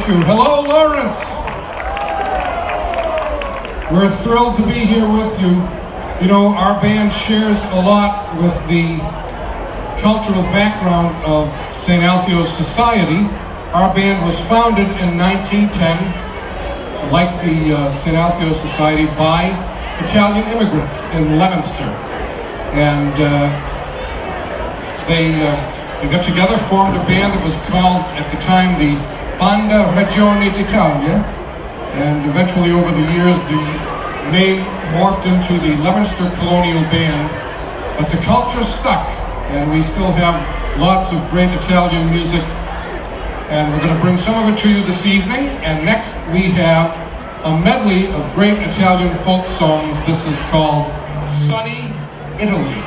Thank you. Hello, Lawrence. We're thrilled to be here with you. You know, our band shares a lot with the cultural background of St. Alpheus Society. Our band was founded in 1910, like the St. Alpheus Society, by Italian immigrants in Leominster. And they got together, formed a band that was called, at the time, the Banda Regione d'Italia. And eventually, over the years, the name morphed into the Leominster Colonial Band. But the culture stuck, and we still have lots of great Italian music. And we're going to bring some of it to you this evening. And next, we have a medley of great Italian folk songs. This is called Sunny Italy.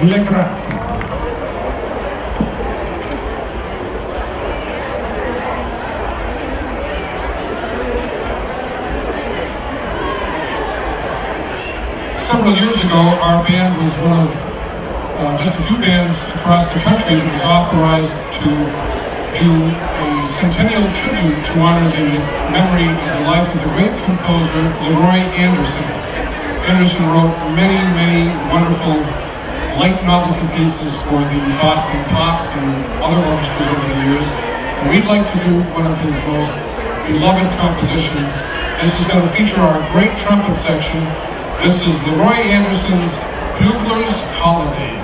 Mille grazie. Several years ago, our band was one of just a few bands across the country that was authorized to do a centennial tribute to honor the memory of the life of the great composer Leroy Anderson. Anderson wrote many, many wonderful light novelty pieces for the Boston Pops and other orchestras over the years. And we'd like to do one of his most beloved compositions. This is going to feature our great trumpet section. This is Leroy Anderson's Bugler's Holiday.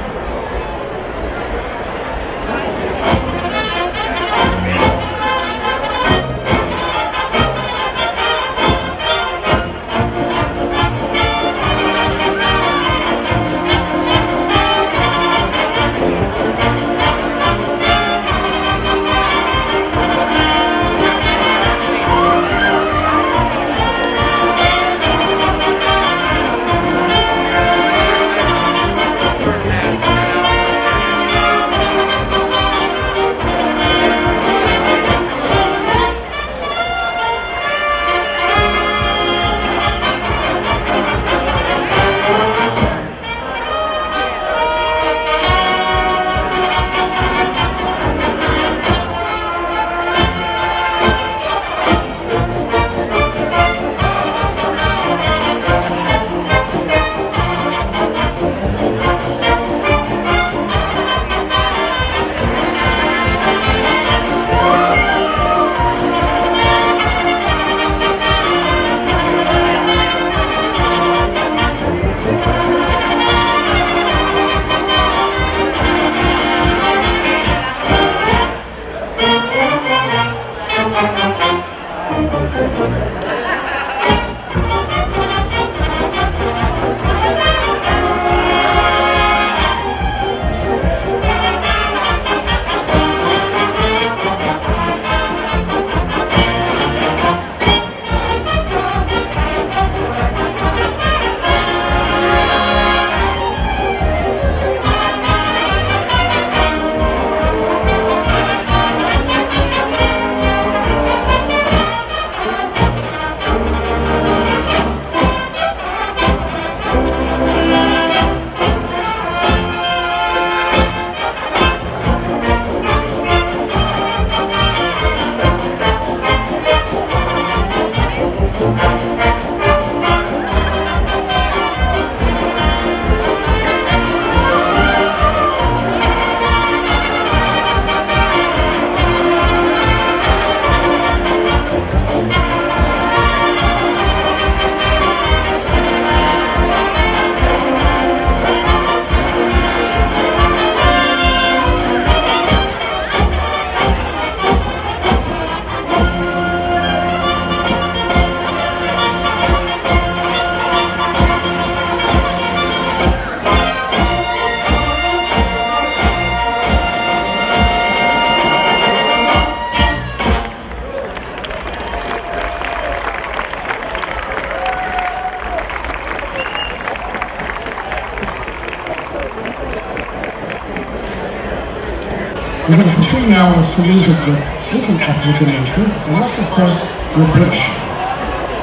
continue now with some music that isn't ethnic in nature, unless of course you're British.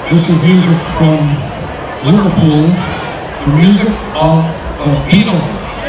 This is music from Liverpool, the music of the Beatles.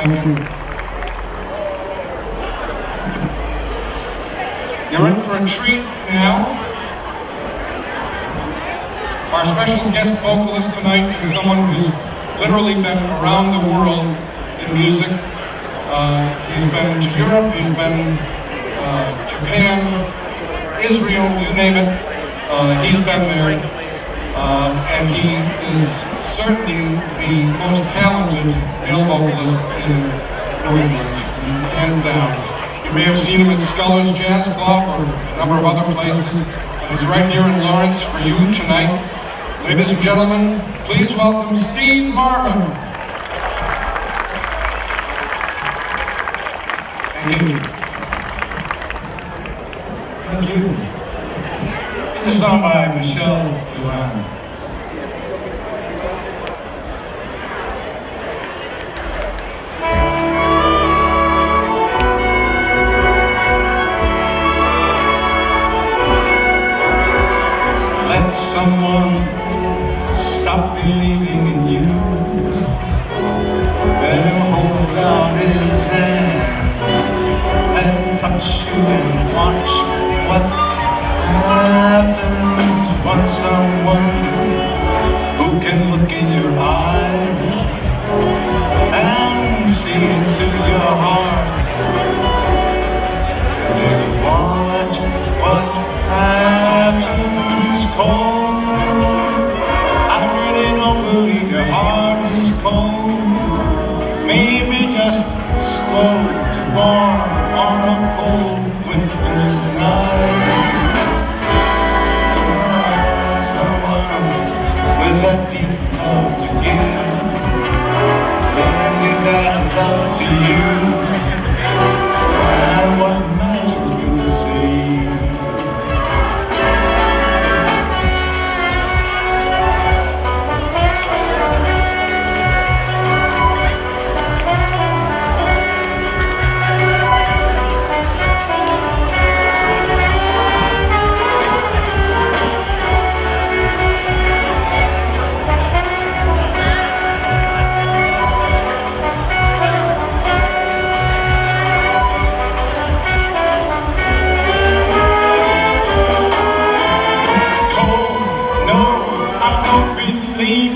Thank you. You're in for a treat now. Our special guest vocalist tonight is someone who's literally been around the world in music. He's been to Europe, he's been Japan, Israel, you name it. He's been there. And he is certainly the most talented male vocalist in New England, hands down. You may have seen him at Sculler's Jazz Club or a number of other places. And he's right here in Lawrence for you tonight. Ladies and gentlemen, please welcome Steve Marvin. Thank you. Thank you. This is a song by Michelle Luan. Let someone stop believing in you. Let him hold out his hand. Let him touch you and watch what happens. Want someone who can look in your eyes and see into your heart. And then you watch what happens. Cold. I really don't believe your heart is cold. Maybe just slow to warm on a cold winter's night. Let someone with that deep love to give, let him give that love to you. And what magic you'll see.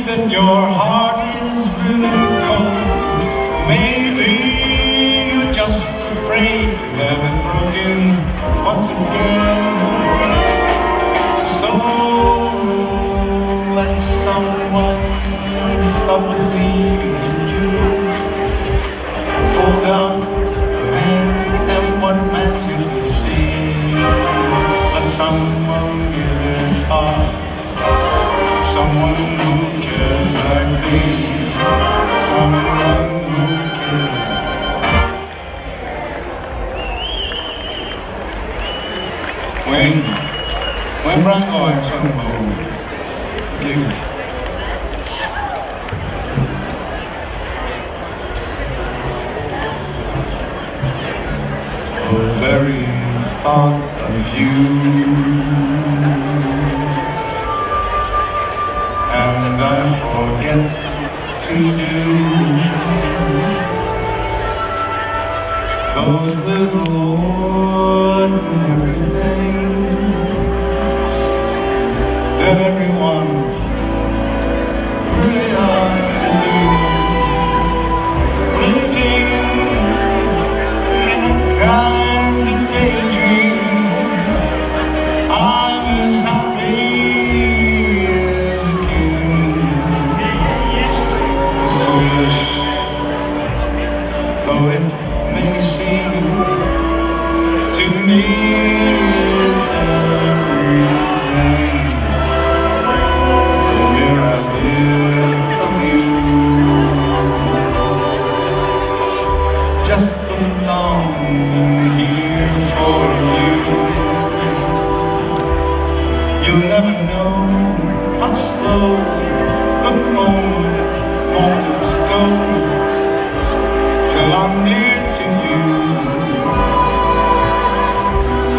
That your heart is really cold. Maybe you're just afraid you haven't broken once again. So let someone stop believing in you. Hold out your hand and what magic you see. Let someone give his heart. Someone who cares like me. Someone who cares. When Branko and Trumbo give the very thought of you, and I forget to do those little ordinary things that everyone really ought to do. Living in a kind of daydream, I'm as happy as a king. Foolish though it may seem to me, it's everything. Here I live of you, just belonging here for you. You'll never know how slow the moments go till I'm near to you.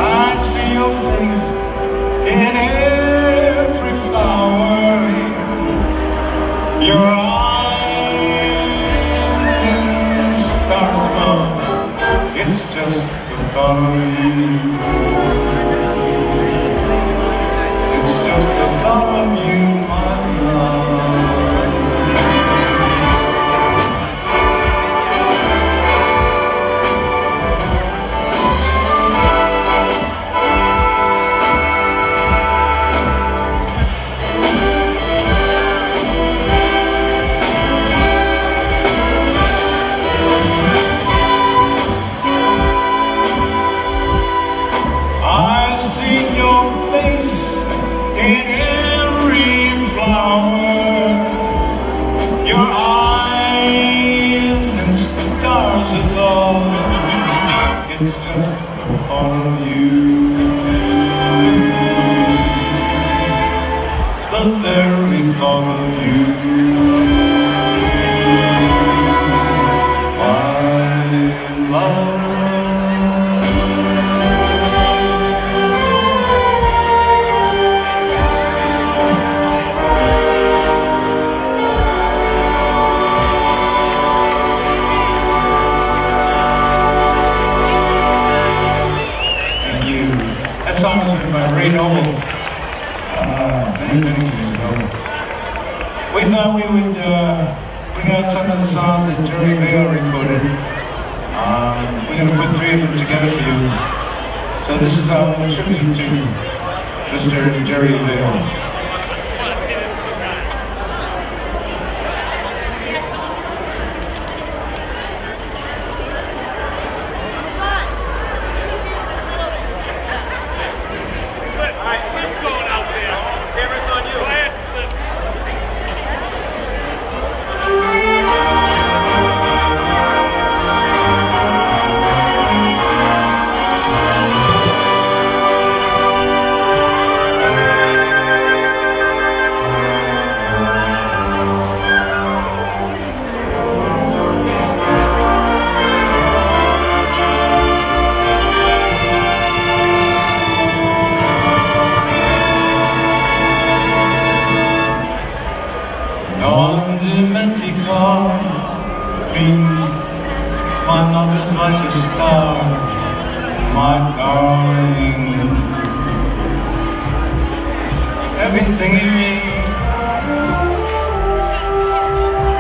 I see your face in every flower, your eyes in the It's just the thought of you. It's just the thought of you, my love. I've seen your face in every flower, your eyes and stars above. It's just the thought of you, the very thought of you. My love. That song was written by Ray Noble many years ago. We thought we would bring out some of the songs that Jerry Vale recorded. We're going to put 3 of them together for you. So this is a tribute to Mr. Jerry Vale. Non-dimentica means my love is like a star, my darling. Everything in me,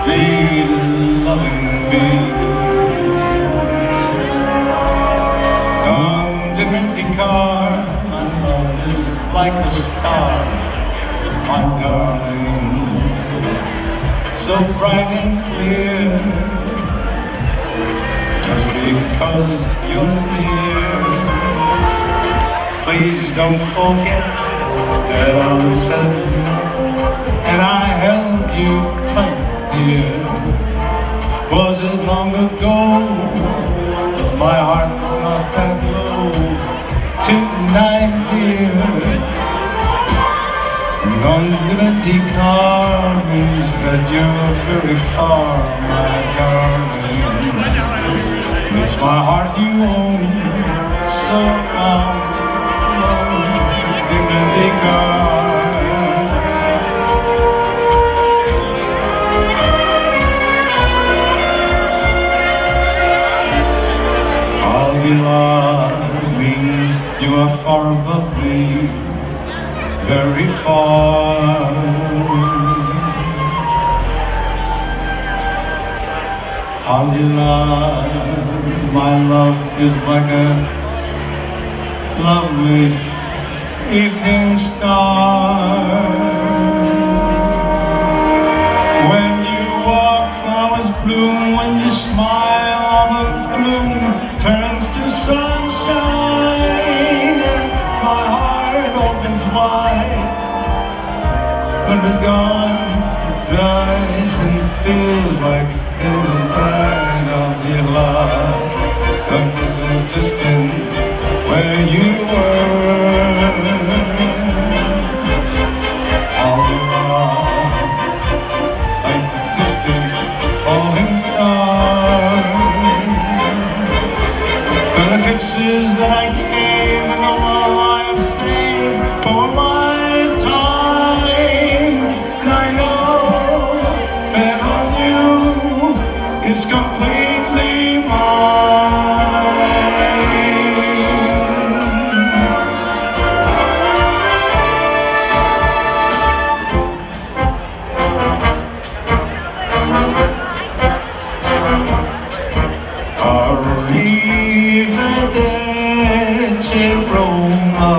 be loving me. Non-dimentica, my love is like a star, my darling. So bright and clear, just because you're near. Please don't forget that I was 7 and I held you tight, dear. Was it long ago my heart lost that glow? Tonight, dear, non-dimentica means that you're very far, my darling. It's my heart you own, so non-dimentica. Avila means you are far above me, very far. Alila, my love is like a lovely evening star. When you walk, flowers bloom. When you smile, all the gloom turns to sunshine, and my heart opens wide. When it's gone, it dies and feels like it was died. Oh dear love, that was so distant where you were. Oh dear love, like the distant falling star. Benefits that I gave and the love I have saved for a lifetime. And I know that on you it's completely mine. Arrivederci Roma.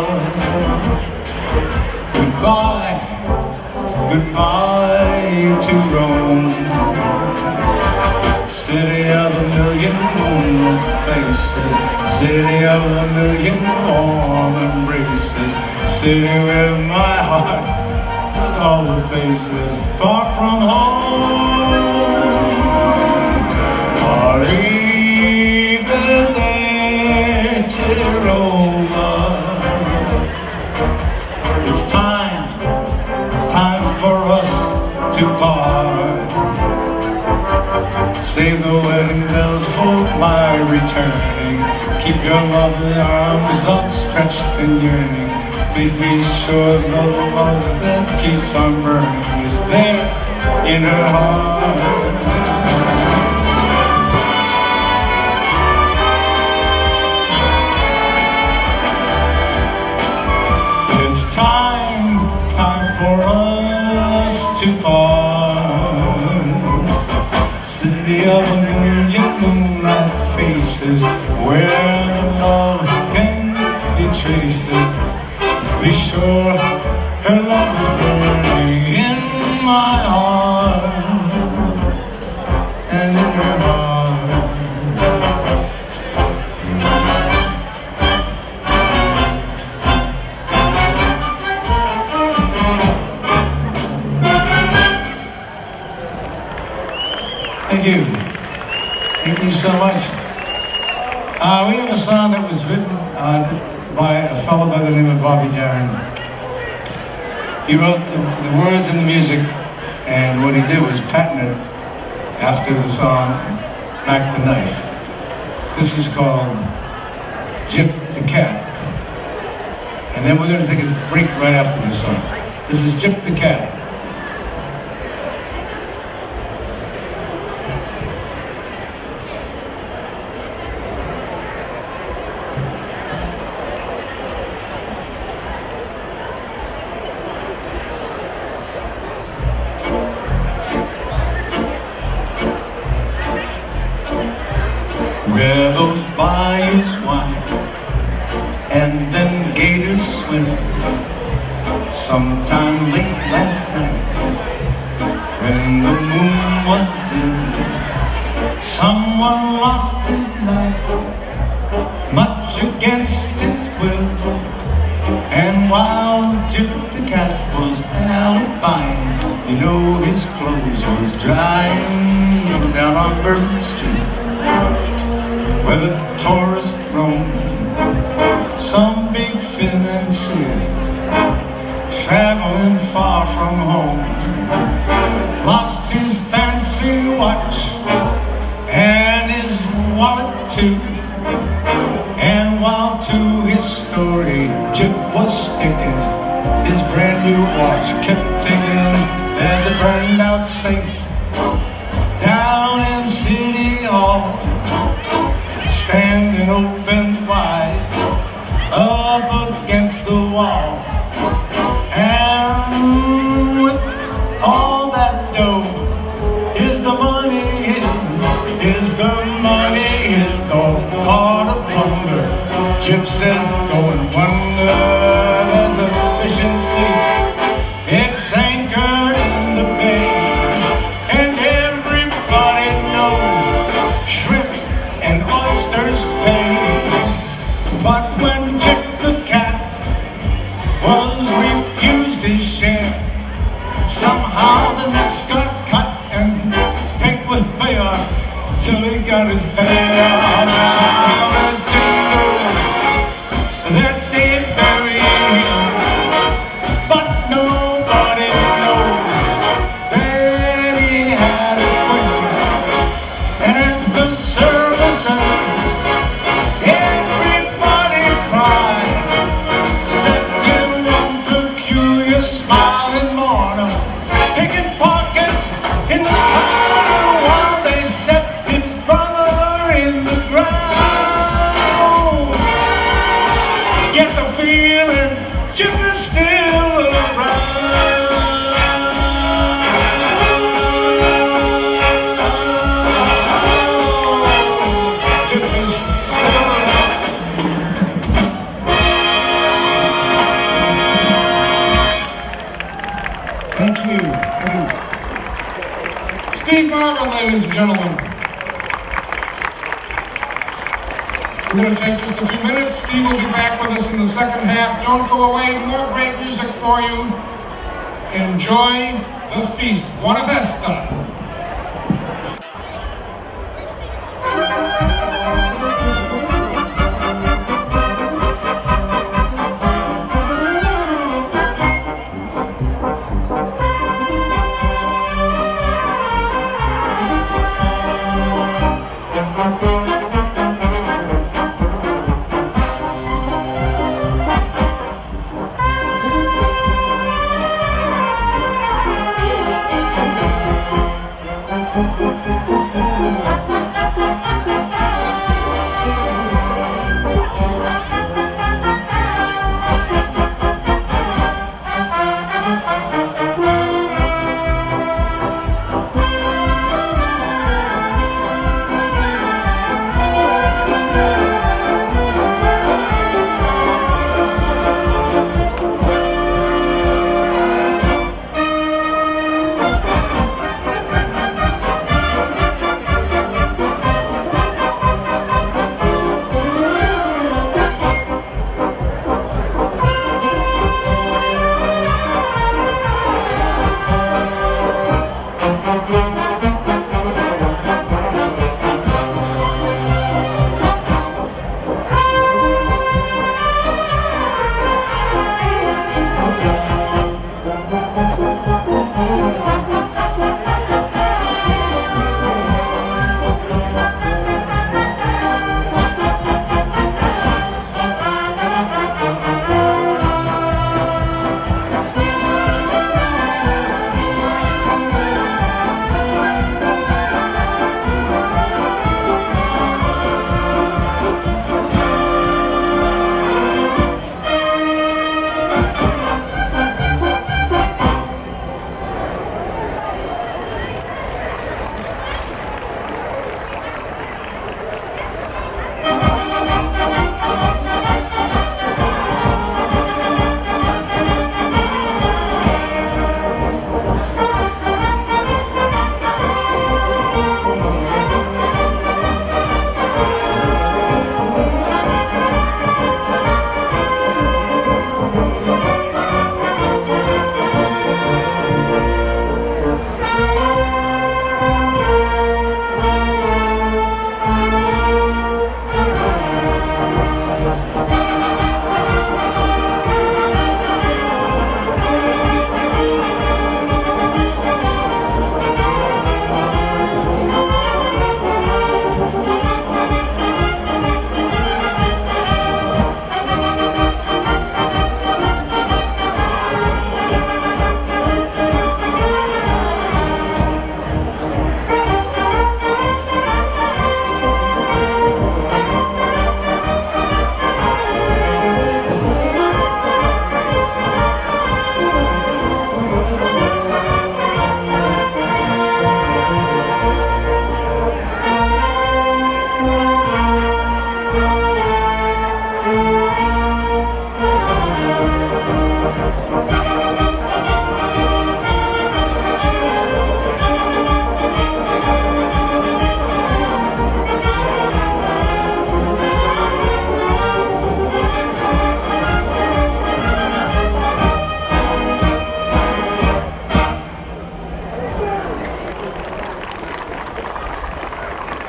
Goodbye, goodbye to Rome. City of a million moonlit faces, city of a million warm embraces, city where my heart has all the faces far from home. Arrivederci Roma. It's time for us to part. Save the wedding bells for my returning. Keep your lovely arms outstretched and yearning. Please be sure the love that keeps on burning is there in her heart. It's time for us to part. City of a million moonlight faces, where the love can be traced. Be sure her love is burning in my heart and in her heart. Thank you. Thank you so much. We have a song that was written by a fellow by the name of Bobby Darin. He wrote the words and the music, and what he did was patent it after the song Mac the Knife. This is called Gyp the Cat. And then we're going to take a break right after this song. This is Gyp the Cat. Where those bayous wind and then gators swim. Sometime late last night, when the moon was dim, someone lost his life, much against his will. And while Gyp the cat was alibiing, you know his clothes was drying down on Bourbon Street, where the tourists roam. Some big financier traveling far from home lost his fancy watch and his wallet too. And while to his story Gyp was sticking, his brand new watch kept ticking. There's a burned out safe down in City Hall, standing open wide up against the wall. And with all that dough, is the money is all part of plunder. Gyp says, go and wonder, there's a fishing fleet, it's anchored in the bay, and everybody knows shrimp and oysters pay. But when Gyp the cat was refused his share, somehow the nets got cut and take what we are till he got his pay. Now the jingles that they bury him, but nobody knows that he had a twin. And at the services, everybody cried, except in one peculiar smiling mourner, picking pockets in the corner while they set his brother in the ground. Get the feeling Gyp is still around. ladies and gentlemen. We're going to take just a few minutes. Steve will be back with us in the second half. Don't go away. More great music for you. Enjoy the feast. Buona festa.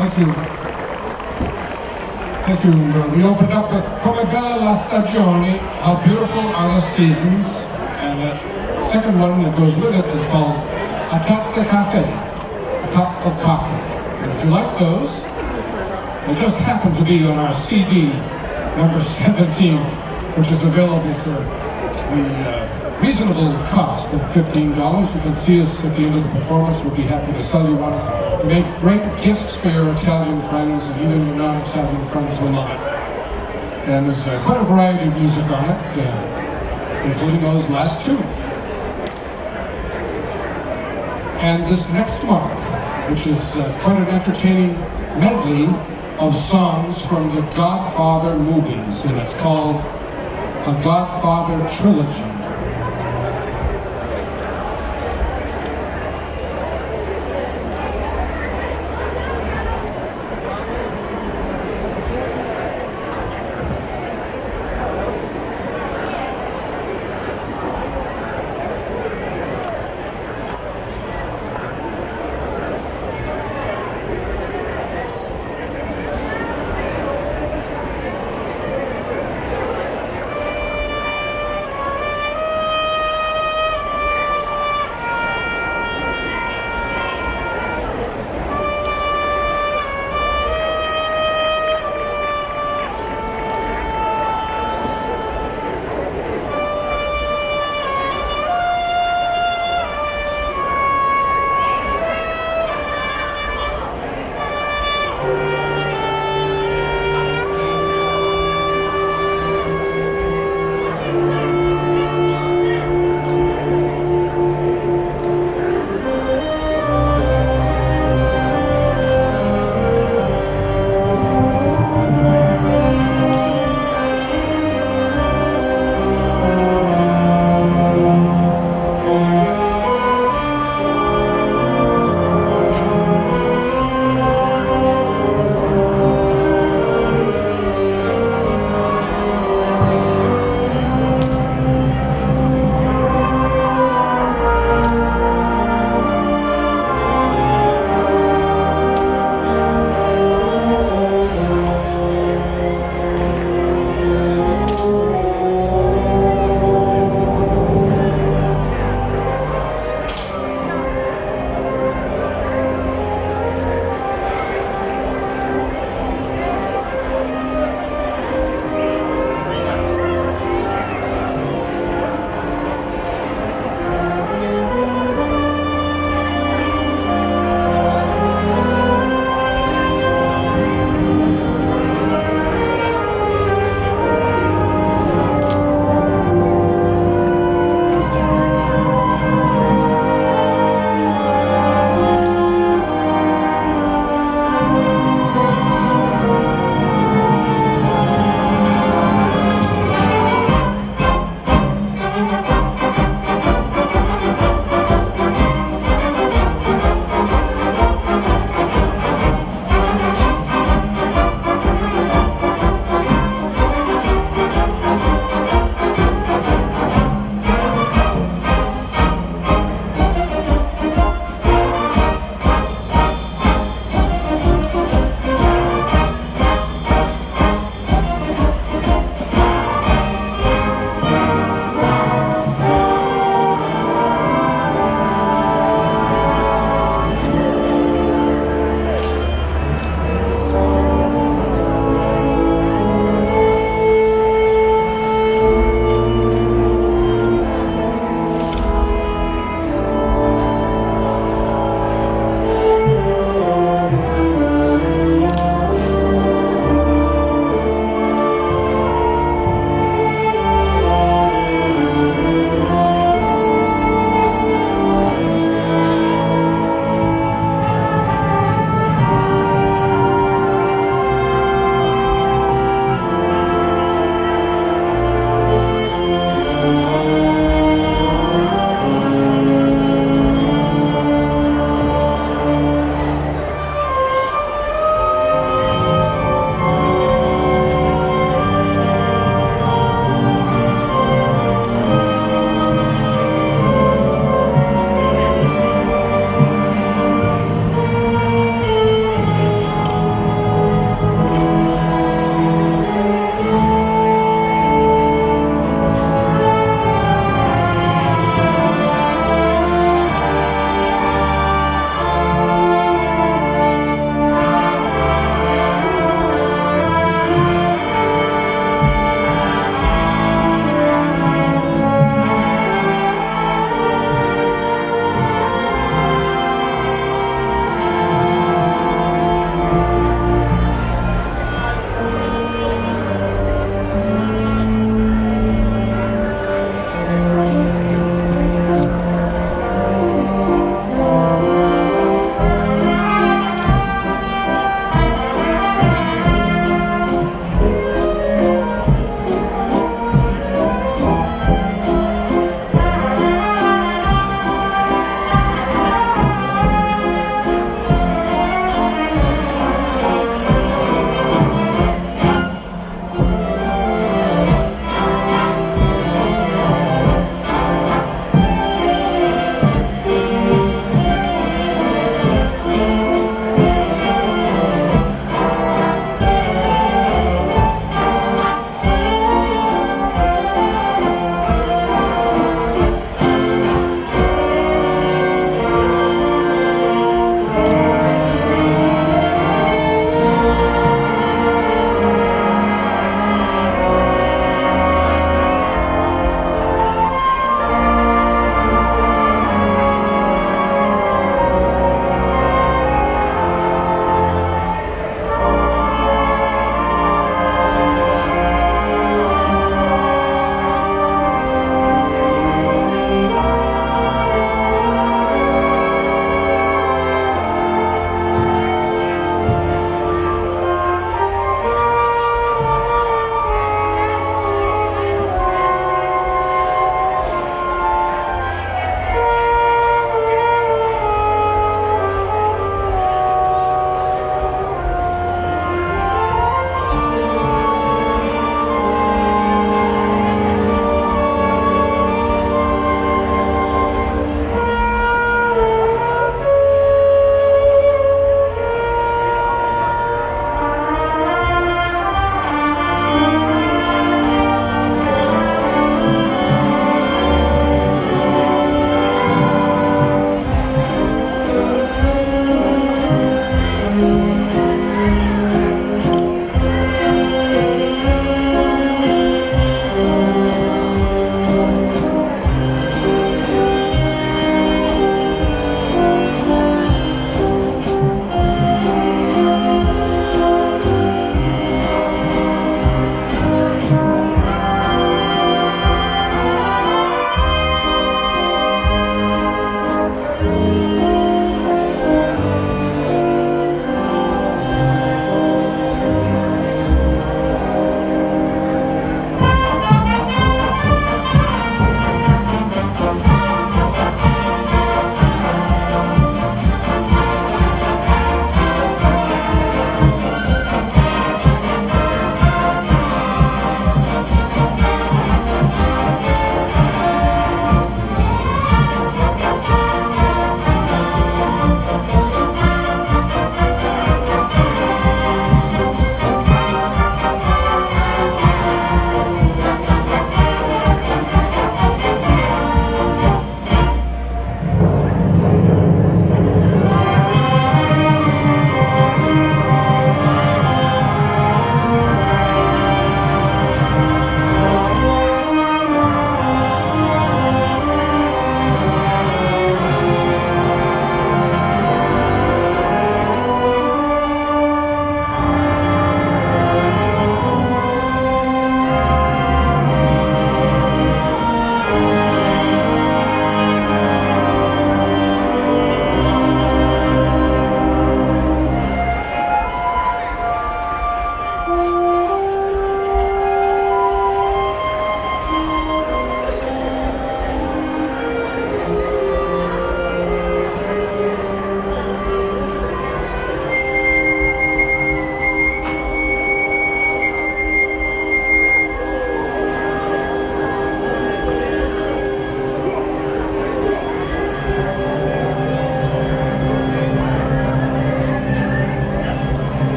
Thank you. Thank you. We opened up with Come Bella la Stagione, How Beautiful Are the Seasons, and the second one that goes with it is called A Tazza Cafe, a cup of coffee. And if you like those, they just happen to be on our CD number 17, which is available for the reasonable cost of $15. You can see us at the end of the performance. We'll be happy to sell you one. We make great gifts for your Italian friends, and even your non-Italian friends will love it. And there's quite a variety of music on it, including those last two. And this next one, which is quite an entertaining medley of songs from the Godfather movies, and it's called A Godfather Trilogy.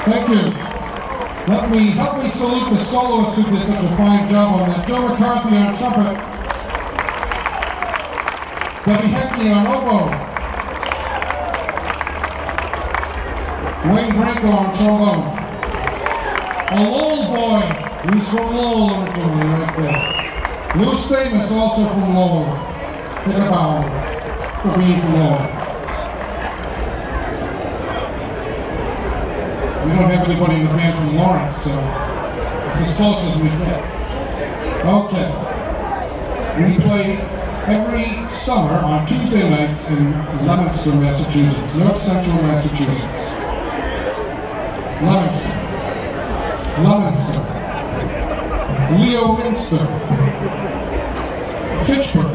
Thank you. Help me salute the soloists who did such a fine job on that. Joe McCarthy on trumpet. Debbie Heckney on oboe. Wayne Branco on trombone. A Lowell boy, he's from Lowell originally, right there. Lou Stamos, also from Lowell. Take a bow for being from Lowell. We don't have anybody in the band from Lawrence, so it's as close as we get. Okay. We play every summer on Tuesday nights in Leominster, Massachusetts, North Central Massachusetts. Leominster, Leominster, Fitchburg.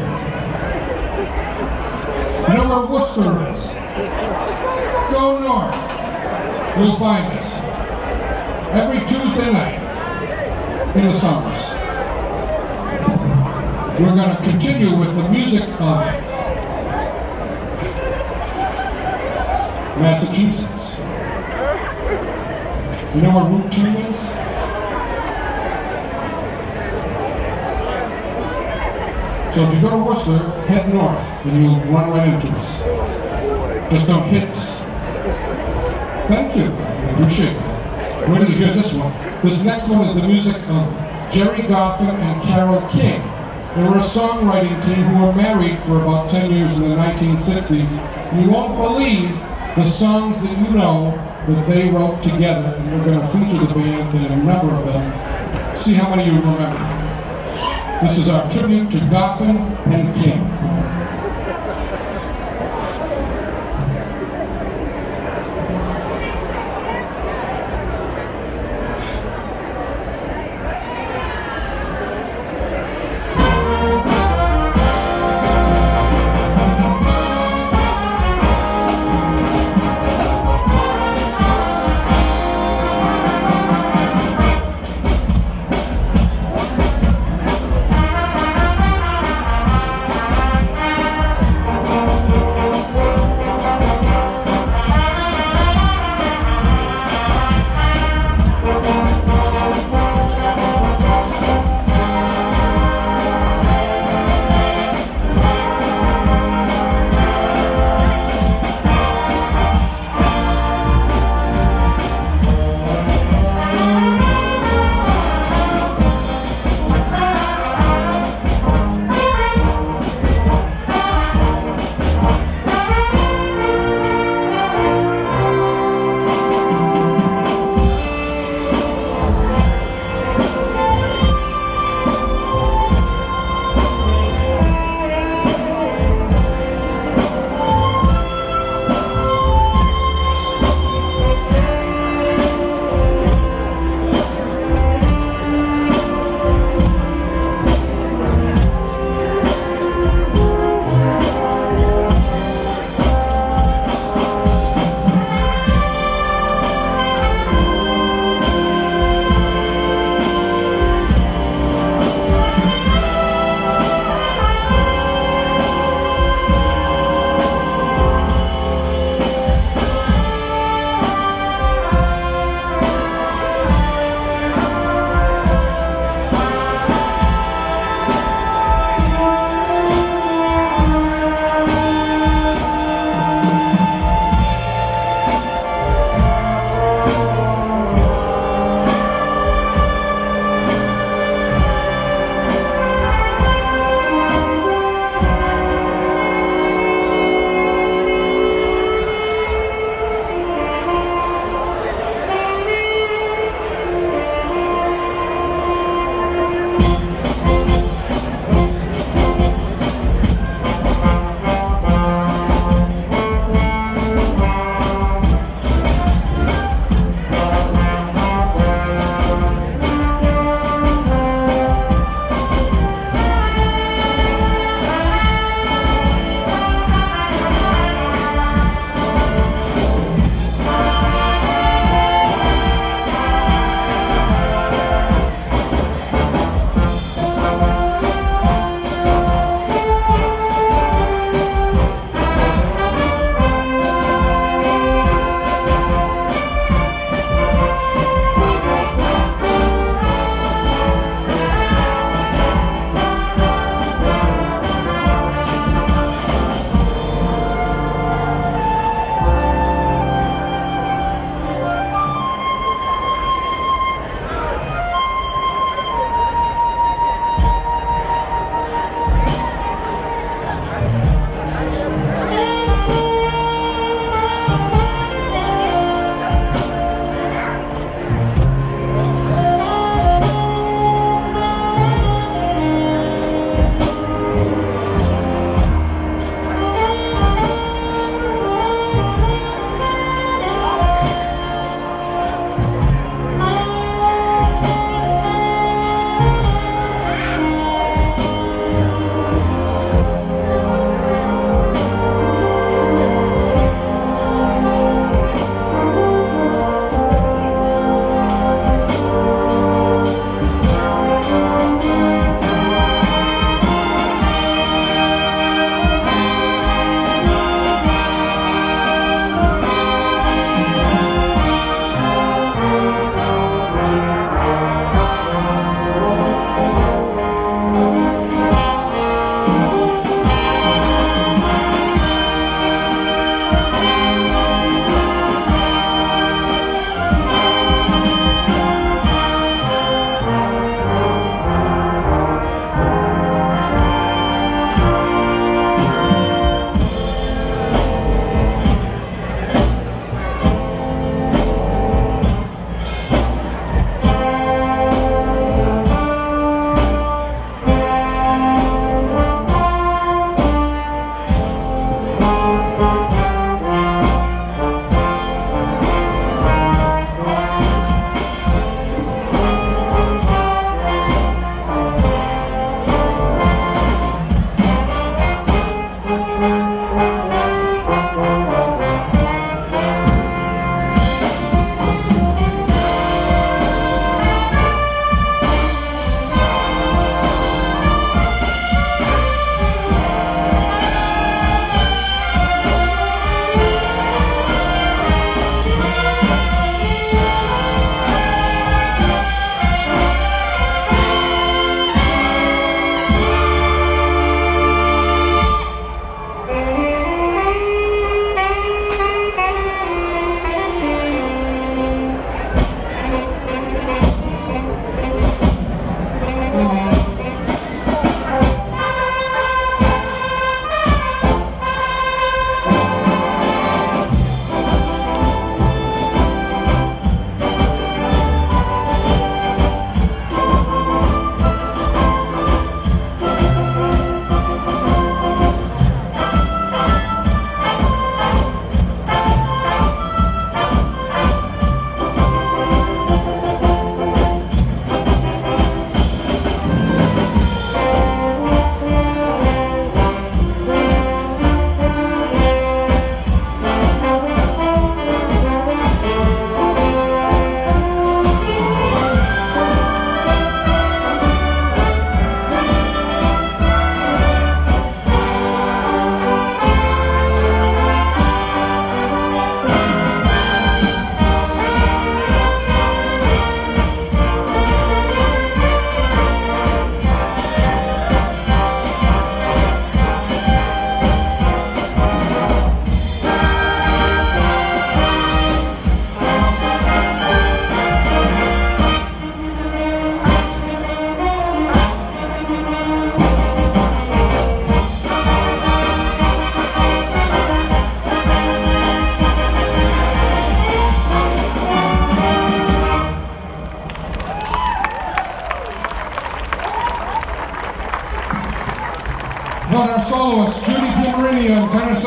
You know where Worcester is? Go north. You'll find us every Tuesday night in the summers. We're going to continue with the music of Massachusetts. You know where Route 2 is? So if you go to Worcester, head north, and you'll run right into us. Just don't hit us. Thank you. Appreciate it. Wait till you hear this one. This next one is the music of Jerry Goffin and Carole King. They were a songwriting team who were married for about 10 years in the 1960s. You won't believe the songs that you know that they wrote together, and we're going to feature the band in a number of them. See how many you remember. This is our tribute to Goffin and King.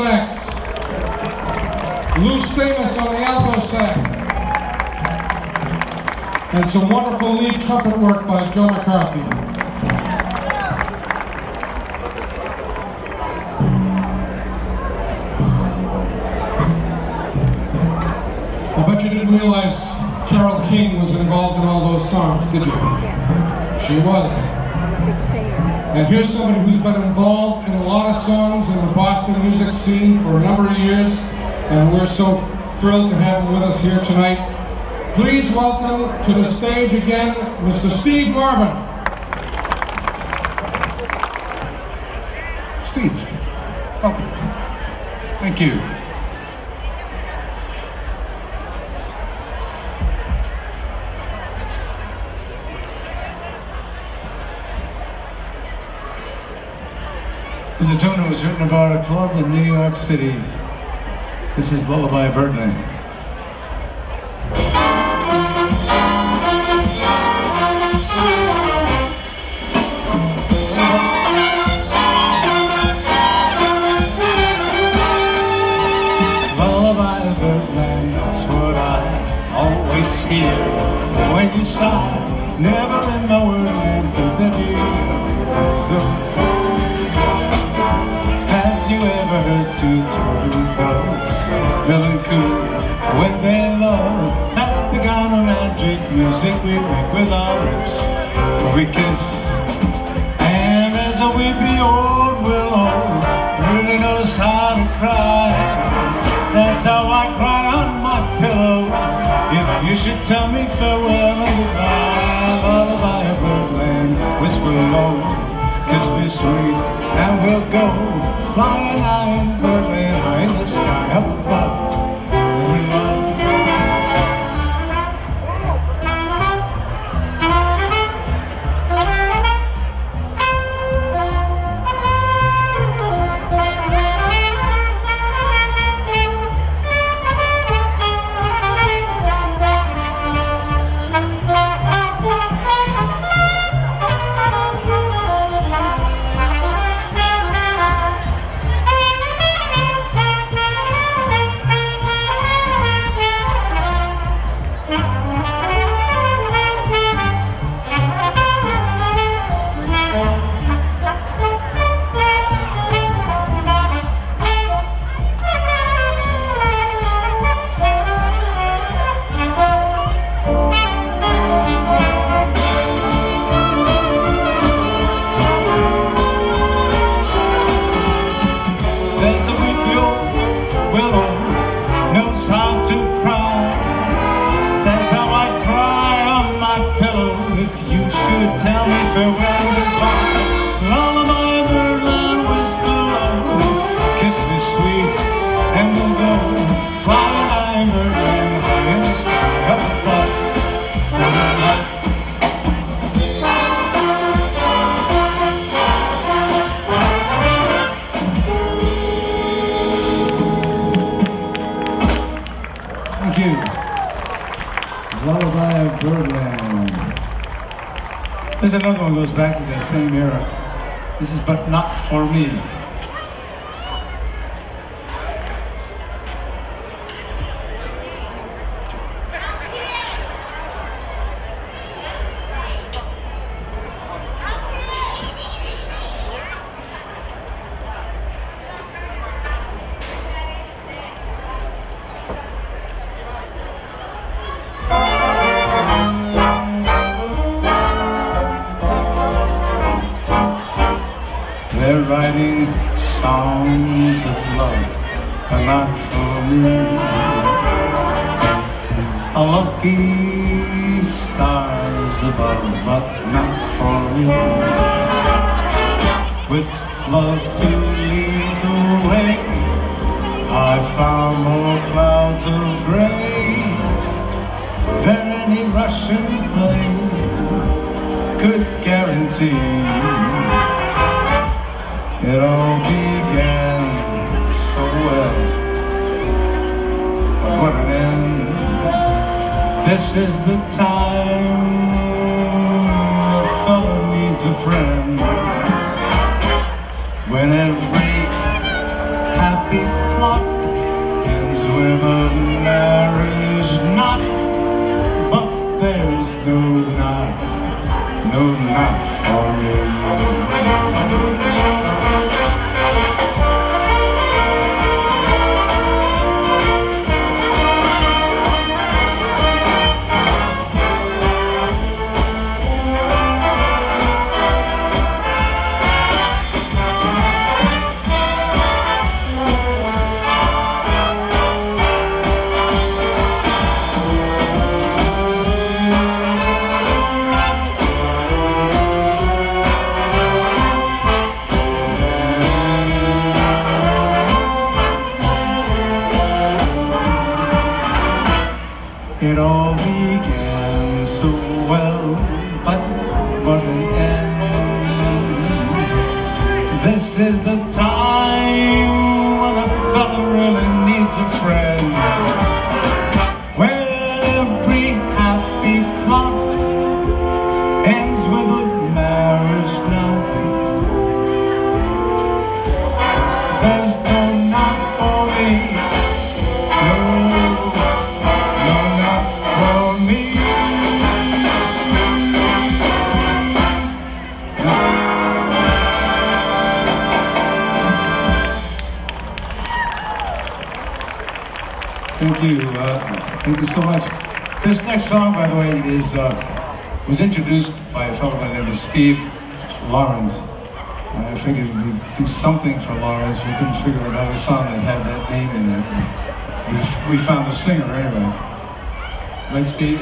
sax. Lou Stamos on the alto sax. And some wonderful lead trumpet work by Joe McCarthy. I bet you didn't realize Carole King was involved in all those songs, did you? Yes. She was. And here's somebody who's been involved in a lot of songs in the Boston music scene for a number of years, and we're so thrilled to have him with us here tonight. Please welcome to the stage again, Mr. Steve Marvin. Steve, welcome. Thank you. This is a tune that was written about a club in New York City. This is Lullaby Birdland. Lullaby Birdland, that's what I always hear when you sigh. Never in my wordland could there be ways of. Have you ever heard two turtles, melancholy when they love? That's the kind of magic music we make with our lips. We kiss, and as a weepy old willow really knows how to cry. That's how I cry on my pillow. If you should tell me farewell and goodbye, lullaby of birdland, whisper low, kiss me sweet, and we'll go flying high in birdland, high in the sky up above. Tell me farewell and goodbye, lullaby birdland, whisper low, kiss me sweet, and we'll go flying high in birdland, high in the sky up above. Thank you. Lullaby of Birdland. There's another one that goes back to that same era. This is But Not For Me. They're writing songs of love, but not for me. A lucky stars above, but not for me. With love to lead the way, I found more clouds of gray than any Russian plane could guarantee. It all began so well, but what an end. This is the time a fella needs a friend, when every happy It all began so well, but an end. This is the time when a fella really needs a friend, where every happy plot ends with a marriage knot. There's no knot for me, no, no knot for me. Thank you so much. This next song, by the way, was introduced by a fellow by the name of Steve Lawrence. I figured we'd do something for Lawrence. We couldn't figure out another song that had that name in it. We found the singer anyway. Right, Steve?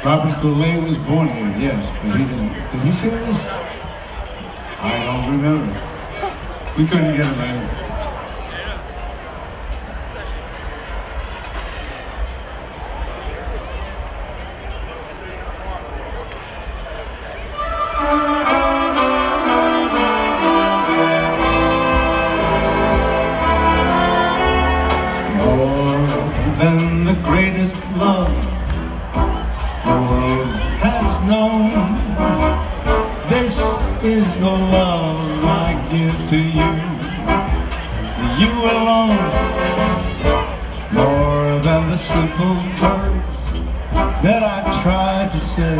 Robert Goulet was born here, yes, but he didn't. Did he sing this? I don't remember. We couldn't get him in. Than the greatest love the world has known, this is the love I give to you, you alone. More than the simple words that I try to say,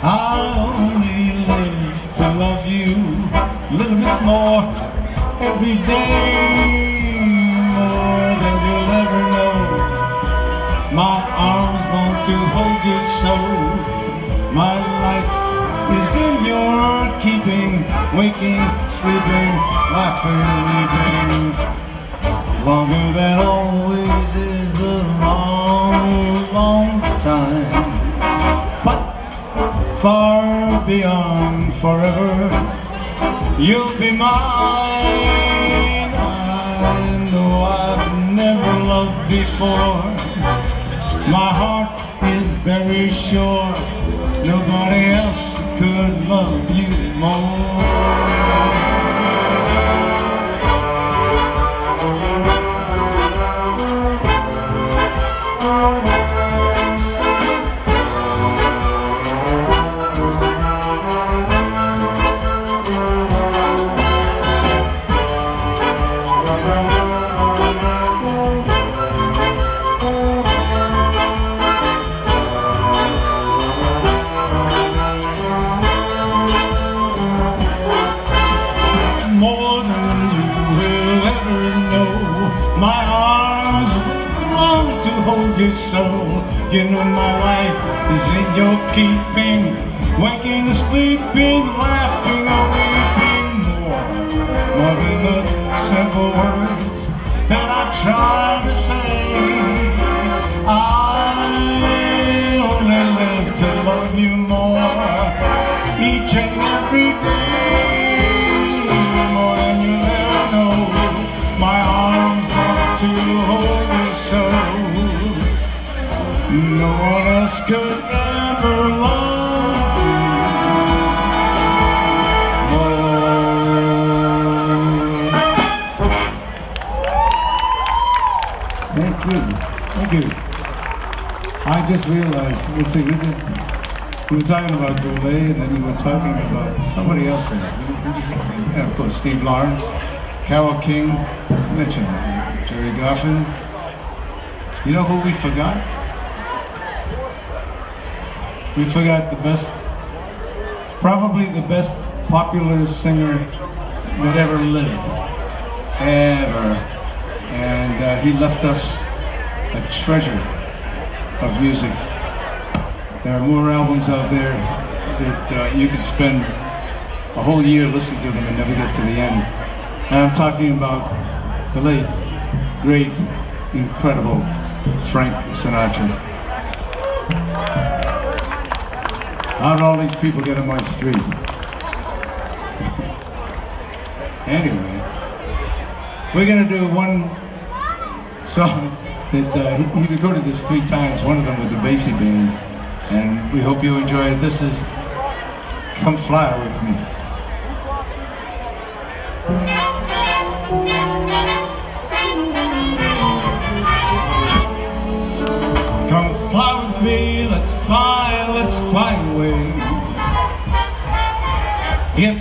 I only live to love you a little bit more every day. More than you'll ever know, my arms long to hold you so. My life is in your keeping, waking, sleeping, laughing, weeping. Longer than always is a long, long time, but far beyond forever, you'll be mine. I've never loved before. My heart is very sure nobody else could love you more. More than you will ever know, my arms long to hold you so. You know my life is in your keeping, waking, sleeping, laughing, or weeping. More than the simple words that I try to say, I only live to love you more each and every day. My arms long to hold you so. No one else could ever love you more. Thank you. Thank you. I just realized, let's see, we were talking about Goulet, and then we were talking about somebody else there. And of course, Steve Lawrence. Carole King, mentioned that. Jerry Goffin. You know who we forgot? We forgot the best, probably the best popular singer that ever lived. Ever. And he left us a treasure of music. There are more albums out there that you could spend a whole year listening to them and never get to the end. And I'm talking about the late, great, incredible Frank Sinatra. How did all these people get on my street? Anyway, we're gonna do one song that he recorded this 3 times, one of them with the Basie Band, and we hope you enjoy it. This is Come Fly With Me. Come fly with me, let's fly away. If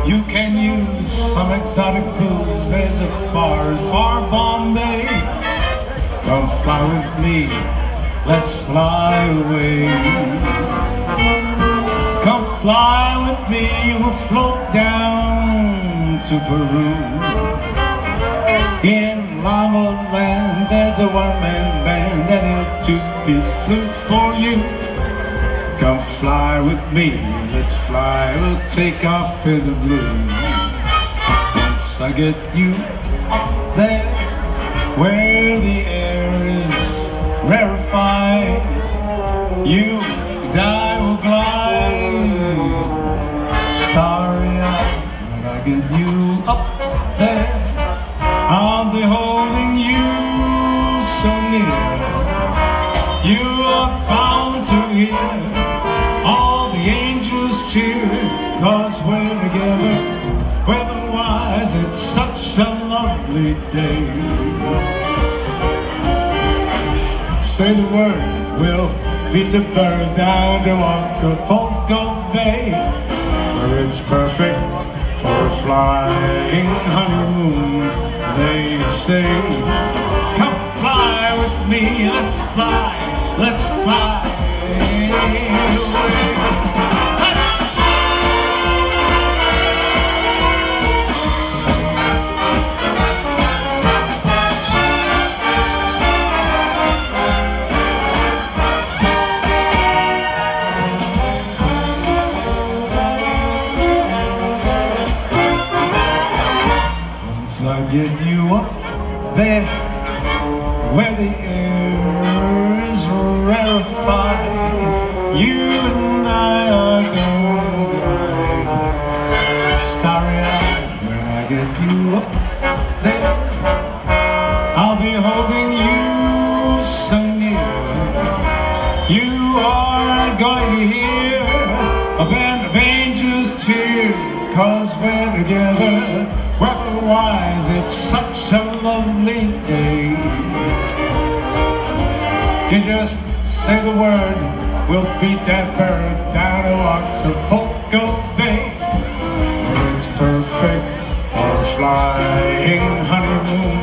you can use some exotic booze, there's a bar in far Bombay. Come fly with me, let's fly away. Come fly with me, we'll float down to Peru. In Llama Land, there's a one-man band, and he'll toot his flute for you. Come fly with me, let's fly, we'll take off in the blue. Once I get you up there, where the air is rarefied, you and I will glide, starry-eyed. When I get you up there, I'll be holding you so near. You are bound to hear all the angels cheer, 'cause we're together, weather-wise, it's such a lovely day. Say the word, we'll beat the bird down to Acapulco Bay, where it's perfect for a flying honeymoon, they say. Come fly with me, let's fly, let's fly away. Once I get you up there, where the air is rarefied, you and I are gonna glide, starry-eyed. When I get you up there, I'll be holding you so near. You are going to hear a band of angels cheer, 'cause we're together, weather-wise, it's such a lovely day. You just say the word, we'll beat that bird down to Acapulco Bay, where it's perfect for a flying honeymoon.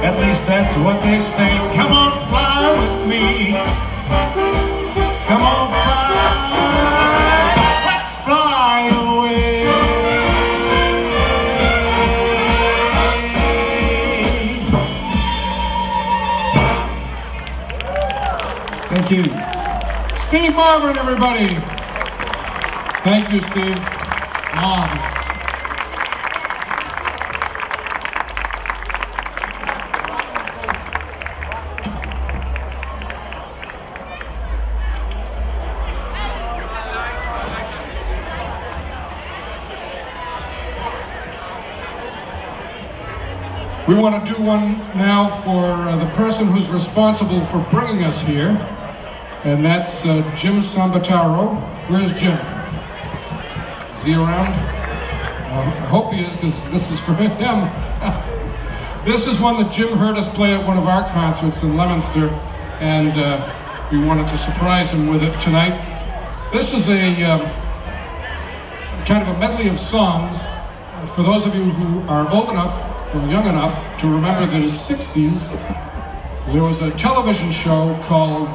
At least that's what they say. Come on, fly with me. Come on, fly. Let's fly away. Thank you. Steve Marvin, everybody. Thank you, Steve. Marvelous. We want to do one now for the person who's responsible for bringing us here, and that's Jim Sambataro. Where's Jim? Is he around? I hope he is, because this is for him. This is one that Jim heard us play at one of our concerts in Leominster, and we wanted to surprise him with it tonight. This is a kind of a medley of songs. For those of you who are old enough or young enough to remember that in the 60s, there was a television show called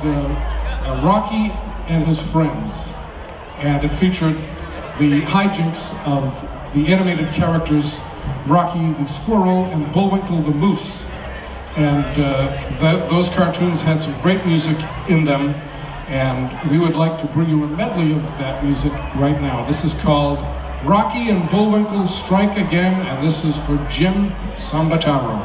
Rocky and His Friends, and it featured the hijinks of the animated characters Rocky the Squirrel and Bullwinkle the Moose, and those cartoons had some great music in them, and we would like to bring you a medley of that music right now. This is called Rocky and Bullwinkle Strike Again, and this is for Jim Sambataro.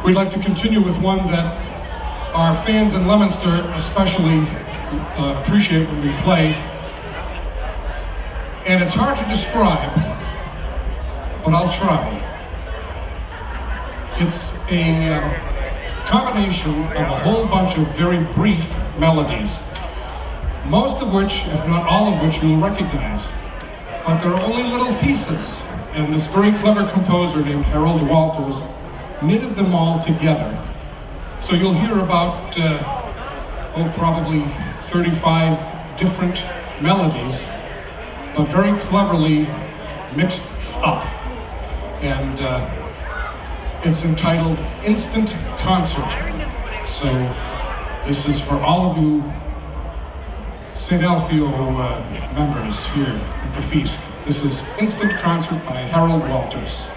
We'd like to continue with one that our fans in Leominster especially appreciate when we play. And it's hard to describe, but I'll try. It's a combination of a whole bunch of very brief melodies, most of which, if not all of which, you'll recognize. But there are only little pieces, and this very clever composer named Harold Walters knitted them all together. So you'll hear about, probably 35 different melodies, but very cleverly mixed up. And it's entitled Instant Concert. So this is for all of you St. Alfio members here at the feast. This is Instant Concert by Harold Walters.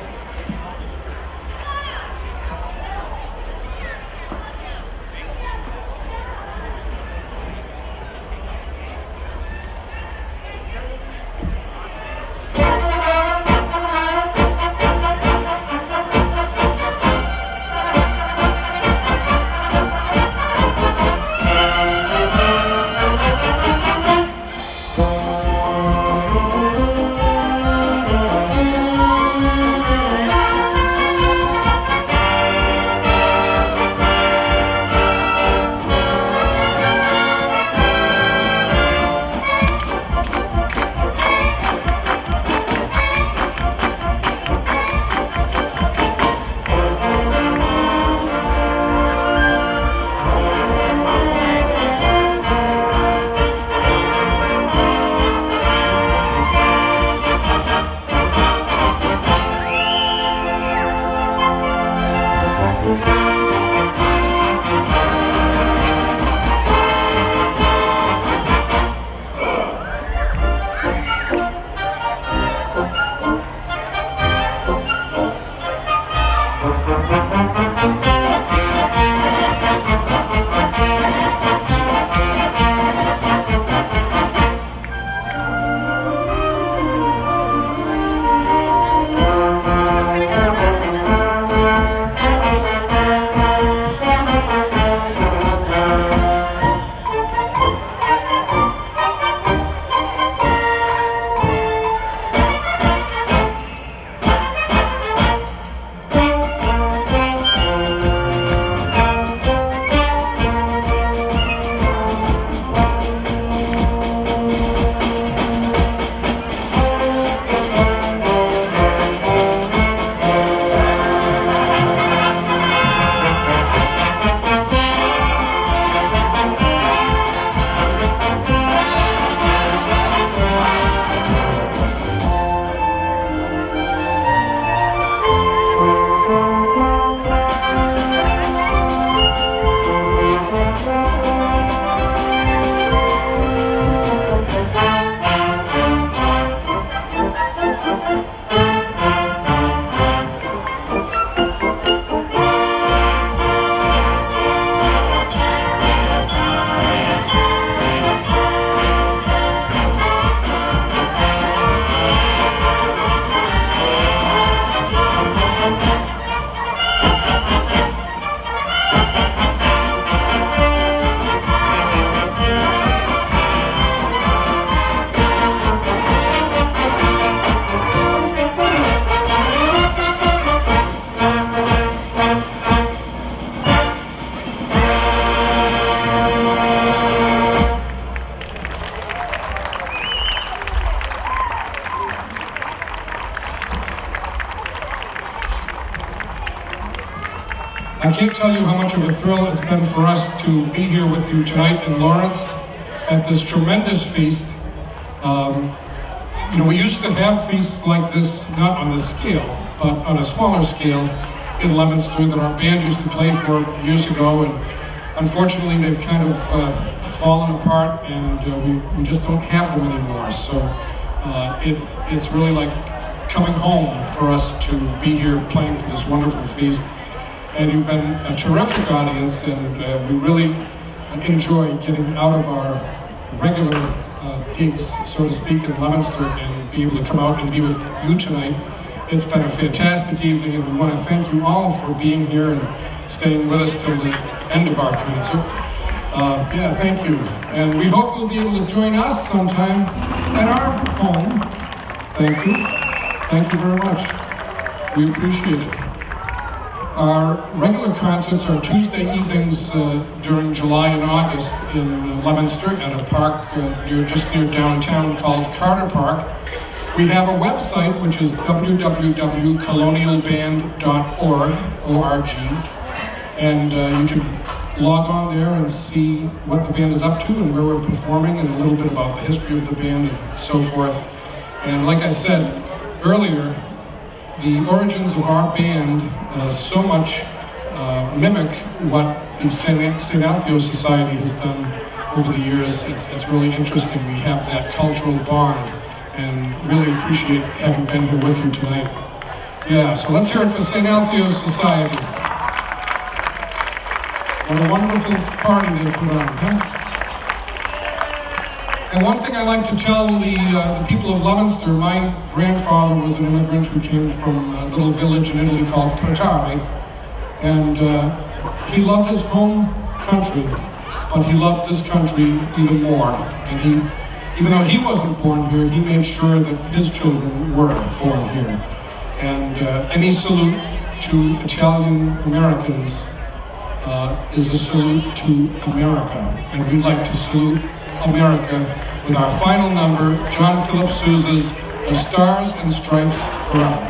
I can't tell you how much of a thrill it's been for us to be here with you tonight in Lawrence at this tremendous feast. We used to have feasts like this, not on this scale, but on a smaller scale in Leominster that our band used to play for years ago, and unfortunately they've kind of fallen apart, and we just don't have them anymore. So it's really like coming home for us to be here playing for this wonderful feast. And you've been a terrific audience, and we really enjoy getting out of our regular digs, so to speak, in Leominster and be able to come out and be with you tonight. It's been a fantastic evening, and we want to thank you all for being here and staying with us till the end of our concert. Yeah, thank you. And we hope you'll be able to join us sometime at our home. Thank you. Thank you very much. We appreciate it. Our regular concerts are Tuesday evenings during July and August in Leominster at a park just near downtown called Carter Park. We have a website which is www.colonialband.org, O-R-G, and you can log on there and see what the band is up to and where we're performing and a little bit about the history of the band and so forth. And like I said earlier, the origins of our band so much mimic what the St. Altheo Society has done over the years. It's really interesting. We have that cultural bond and really appreciate having been here with you tonight. Yeah, so let's hear it for St. Altheo Society. What a wonderful party they put on, huh? And one thing I like to tell the people of Leominster, my grandfather was an immigrant who came from a little village in Italy called Pretare, and he loved his home country, but he loved this country even more. And even though he wasn't born here, he made sure that his children were born here. And any salute to Italian Americans is a salute to America. And we'd like to salute America with our final number, John Philip Sousa's The Stars and Stripes Forever.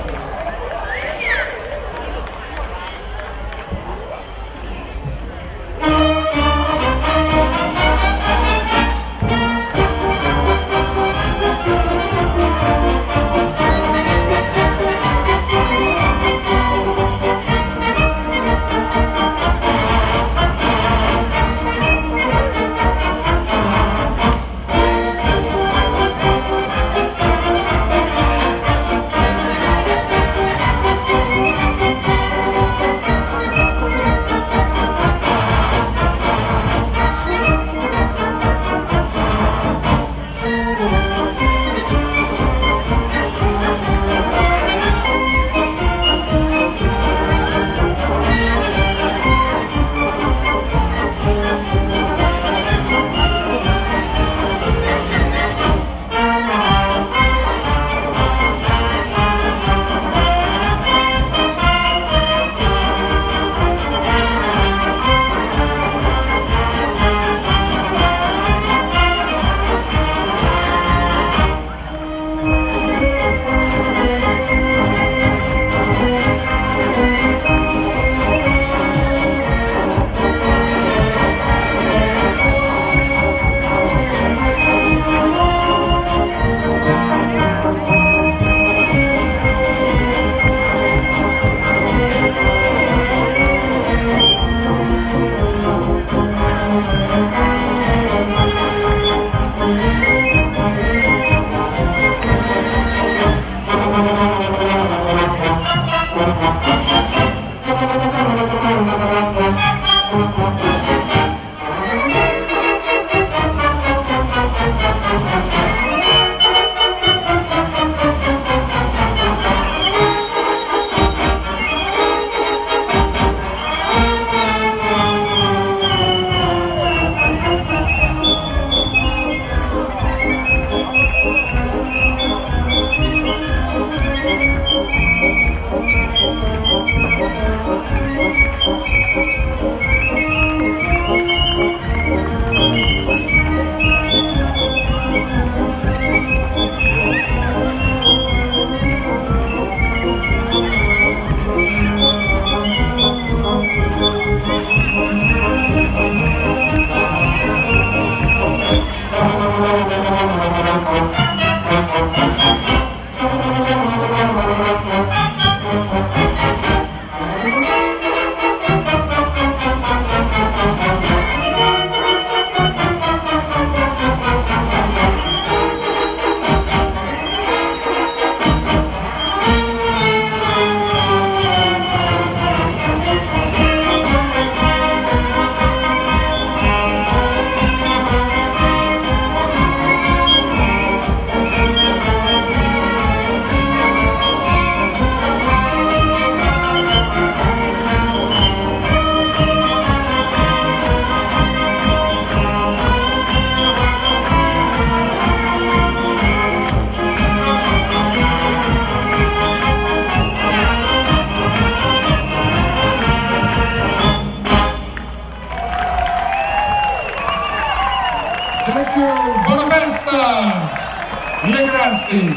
Grazie.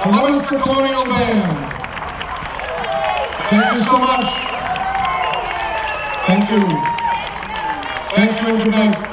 11th Colonial Band. Thank you so much. Thank you. Thank you and good night.